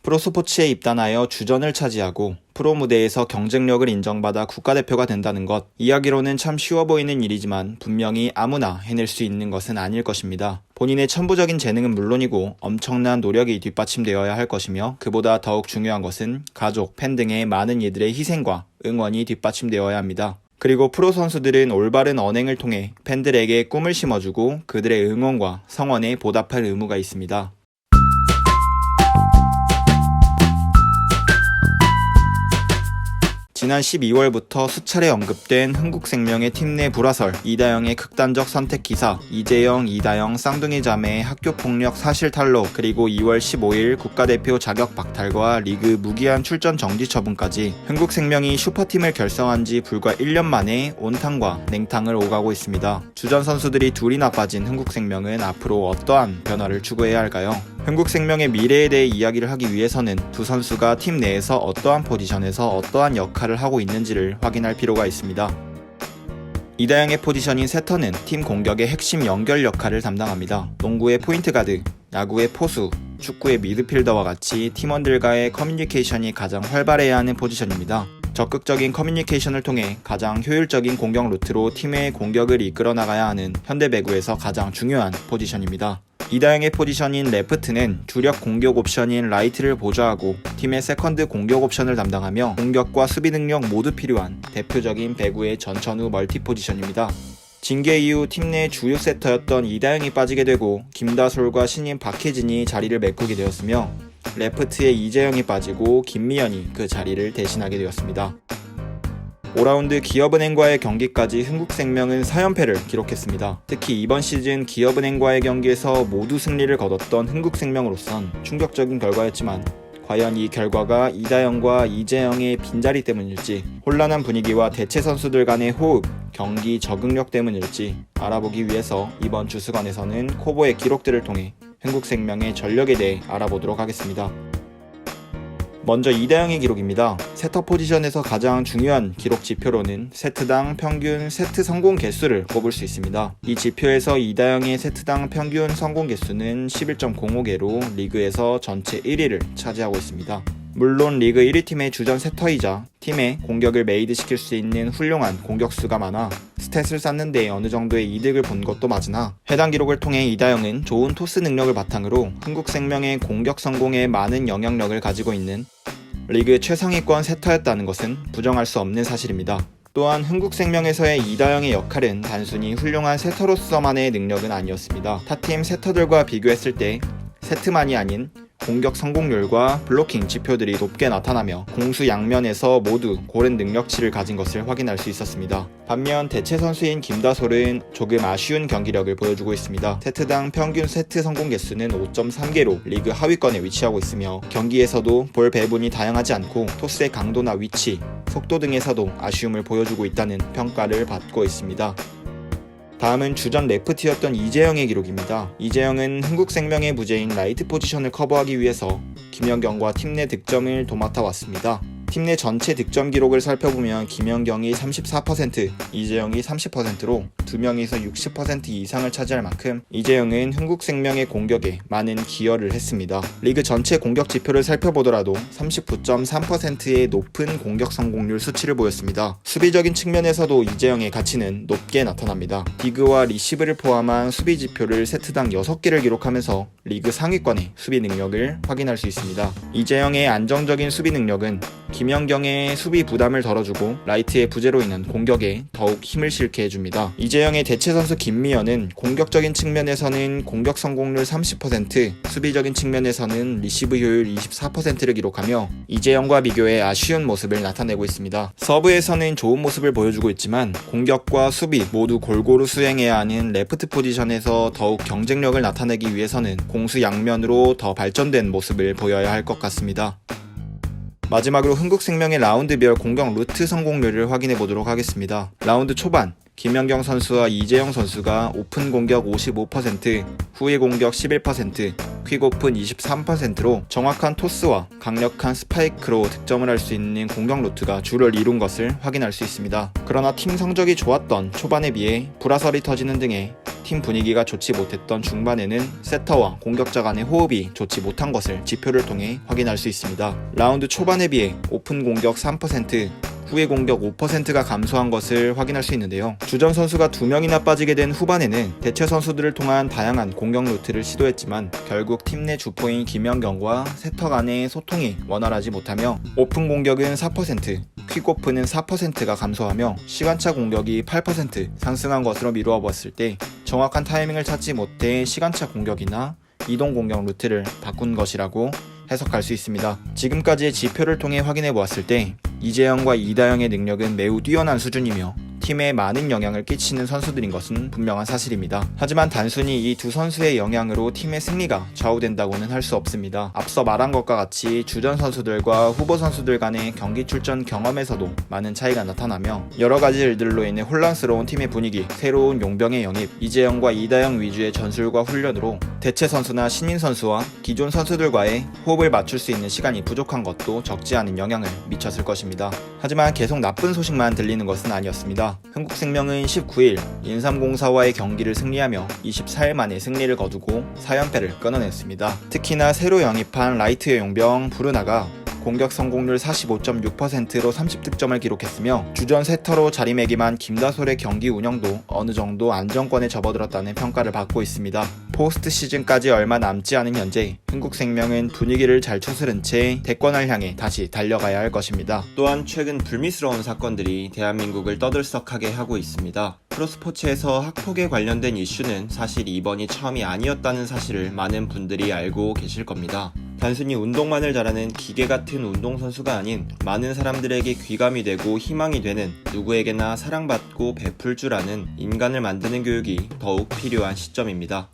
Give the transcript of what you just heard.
프로스포츠에 입단하여 주전을 차지하고 프로 무대에서 경쟁력을 인정받아 국가대표가 된다는 것, 이야기로는 참 쉬워 보이는 일이지만 분명히 아무나 해낼 수 있는 것은 아닐 것입니다. 본인의 천부적인 재능은 물론이고 엄청난 노력이 뒷받침되어야 할 것이며, 그보다 더욱 중요한 것은 가족, 팬 등의 많은 이들의 희생과 응원이 뒷받침되어야 합니다. 그리고 프로 선수들은 올바른 언행을 통해 팬들에게 꿈을 심어주고 그들의 응원과 성원에 보답할 의무가 있습니다. 지난 12월부터 수차례 언급된 흥국생명의 팀 내 불화설, 이다영의 극단적 선택 기사, 이재영, 이다영 쌍둥이 자매의 학교폭력 사실 탄로, 그리고 2월 15일 국가대표 자격 박탈과 리그 무기한 출전 정지 처분까지 흥국생명이 슈퍼팀을 결성한 지 불과 1년 만에 온탕과 냉탕을 오가고 있습니다. 주전 선수들이 둘이나 빠진 흥국생명은 앞으로 어떠한 변화를 추구해야 할까요? 흥국생명의 미래에 대해 이야기를 하기 위해서는 두 선수가 팀 내에서 어떠한 포지션에서 어떠한 역할을 하고 있는지를 확인할 필요가 있습니다. 이다영의 포지션인 세터는 팀 공격의 핵심 연결 역할을 담당합니다. 농구의 포인트 가드, 야구의 포수, 축구의 미드필더와 같이 팀원들과의 커뮤니케이션이 가장 활발해야 하는 포지션입니다. 적극적인 커뮤니케이션을 통해 가장 효율적인 공격 루트로 팀의 공격을 이끌어 나가야 하는 현대배구에서 가장 중요한 포지션입니다. 이다영의 포지션인 레프트는 주력 공격 옵션인 라이트를 보좌하고 팀의 세컨드 공격 옵션을 담당하며 공격과 수비 능력 모두 필요한 대표적인 배구의 전천후 멀티 포지션입니다. 징계 이후 팀 내 주요 세터였던 이다영이 빠지게 되고 김다솔과 신인 박혜진이 자리를 메꾸게 되었으며, 레프트에 이재영이 빠지고 김미연이 그 자리를 대신하게 되었습니다. 5라운드 기업은행과의 경기까지 흥국생명은 4연패를 기록했습니다. 특히 이번 시즌 기업은행과의 경기에서 모두 승리를 거뒀던 흥국생명으로선 충격적인 결과였지만, 과연 이 결과가 이다영과 이재영의 빈자리 때문일지, 혼란한 분위기와 대체 선수들 간의 호흡, 경기 적응력 때문일지 알아보기 위해서 이번 주스관에서는 코보의 기록들을 통해 흥국생명의 전력에 대해 알아보도록 하겠습니다. 먼저 이다영의 기록입니다. 세터 포지션에서 가장 중요한 기록 지표로는 세트당 평균 세트 성공 개수를 꼽을 수 있습니다. 이 지표에서 이다영의 세트당 평균 성공 개수는 11.05개로 리그에서 전체 1위를 차지하고 있습니다. 물론 리그 1위 팀의 주전 세터이자 팀의 공격을 메이드시킬 수 있는 훌륭한 공격수가 많아 스탯을 쌓는 데 어느 정도의 이득을 본 것도 맞으나, 해당 기록을 통해 이다영은 좋은 토스 능력을 바탕으로 흥국생명의 공격 성공에 많은 영향력을 가지고 있는 리그 최상위권 세터였다는 것은 부정할 수 없는 사실입니다. 또한 흥국생명에서의 이다영의 역할은 단순히 훌륭한 세터로서만의 능력은 아니었습니다. 타팀 세터들과 비교했을 때 세트만이 아닌 공격 성공률과 블로킹 지표들이 높게 나타나며 공수 양면에서 모두 고른 능력치를 가진 것을 확인할 수 있었습니다. 반면 대체 선수인 김다솔은 조금 아쉬운 경기력을 보여주고 있습니다. 세트당 평균 세트 성공 개수는 5.3개로 리그 하위권에 위치하고 있으며, 경기에서도 볼 배분이 다양하지 않고 토스의 강도나 위치, 속도 등에서도 아쉬움을 보여주고 있다는 평가를 받고 있습니다. 다음은 주전 레프트였던 이재영의 기록입니다. 이재영은 흥국생명의 부재인 라이트 포지션을 커버하기 위해서 김연경과 팀 내 득점을 도맡아 왔습니다. 팀 내 전체 득점 기록을 살펴보면 김연경이 34%, 이재영이 30%로 2명에서 60% 이상을 차지할 만큼 이재영은 흥국생명의 공격에 많은 기여를 했습니다. 리그 전체 공격 지표를 살펴보더라도 39.3%의 높은 공격 성공률 수치를 보였습니다. 수비적인 측면에서도 이재영의 가치는 높게 나타납니다. 디그와 리시브를 포함한 수비 지표를 세트당 6개를 기록하면서 리그 상위권의 수비 능력을 확인할 수 있습니다. 이재영의 안정적인 수비 능력은 김연경의 수비 부담을 덜어주고 라이트의 부재로 인한 공격에 더욱 힘을 실게 해줍니다. 이재영의 대체 선수 김미연은 공격적인 측면에서는 공격 성공률 30%, 수비적인 측면에서는 리시브 효율 24%를 기록하며 이재영과 비교해 아쉬운 모습을 나타내고 있습니다. 서브에서는 좋은 모습을 보여주고 있지만 공격과 수비 모두 골고루 수행해야 하는 레프트 포지션에서 더욱 경쟁력을 나타내기 위해서는 공수 양면으로 더 발전된 모습을 보여야 할 것 같습니다. 마지막으로 흥국생명의 라운드별 공격 루트 성공률을 확인해 보도록 하겠습니다. 라운드 초반 김연경 선수와 이재영 선수가 오픈 공격 55%, 후위 공격 11%, 퀵오픈 23%로 정확한 토스와 강력한 스파이크로 득점을 할 수 있는 공격 루트가 주를 이룬 것을 확인할 수 있습니다. 그러나 팀 성적이 좋았던 초반에 비해 불화설이 터지는 등의 팀 분위기가 좋지 못했던 중반에는 세터와 공격자 간의 호흡이 좋지 못한 것을 지표를 통해 확인할 수 있습니다. 라운드 초반에 비해 오픈 공격 3%, 후에 공격 5%가 감소한 것을 확인할 수 있는데요. 주전 선수가 2명이나 빠지게 된 후반에는 대체 선수들을 통한 다양한 공격 루트를 시도했지만 결국 팀 내 주포인 김연경과 세터 간의 소통이 원활하지 못하며 오픈 공격은 4%, 퀵오프는 4%가 감소하며 시간차 공격이 8% 상승한 것으로 미루어 봤을 때 정확한 타이밍을 찾지 못해 시간차 공격이나 이동 공격 루트를 바꾼 것이라고 해석할 수 있습니다. 지금까지의 지표를 통해 확인해 보았을 때 이재영과 이다영의 능력은 매우 뛰어난 수준이며 팀에 많은 영향을 끼치는 선수들인 것은 분명한 사실입니다. 하지만 단순히 이 두 선수의 영향으로 팀의 승리가 좌우된다고는 할 수 없습니다. 앞서 말한 것과 같이 주전 선수들과 후보 선수들 간의 경기 출전 경험에서도 많은 차이가 나타나며 여러 가지 일들로 인해 혼란스러운 팀의 분위기, 새로운 용병의 영입, 이재영과 이다영 위주의 전술과 훈련으로 대체 선수나 신인 선수와 기존 선수들과의 호흡을 맞출 수 있는 시간이 부족한 것도 적지 않은 영향을 미쳤을 것입니다. 하지만 계속 나쁜 소식만 들리는 것은 아니었습니다. 흥국생명은 19일 인삼공사와의 경기를 승리하며 24일 만에 승리를 거두고 4연패를 끊어냈습니다. 특히나 새로 영입한 라이트의 용병 브루나가 공격 성공률 45.6%로 30득점을 기록했으며 주전 세터로 자리매김한 김다솔의 경기 운영도 어느 정도 안정권에 접어들었다는 평가를 받고 있습니다. 포스트 시즌까지 얼마 남지 않은 현재 흥국생명은 분위기를 잘 추스른 채 대권을 향해 다시 달려가야 할 것입니다. 또한 최근 불미스러운 사건들이 대한민국을 떠들썩하게 하고 있습니다. 프로스포츠에서 학폭에 관련된 이슈는 사실 이번이 처음이 아니었다는 사실을 많은 분들이 알고 계실 겁니다. 단순히 운동만을 잘하는 기계 같은 운동선수가 아닌 많은 사람들에게 귀감이 되고 희망이 되는 누구에게나 사랑받고 베풀 줄 아는 인간을 만드는 교육이 더욱 필요한 시점입니다.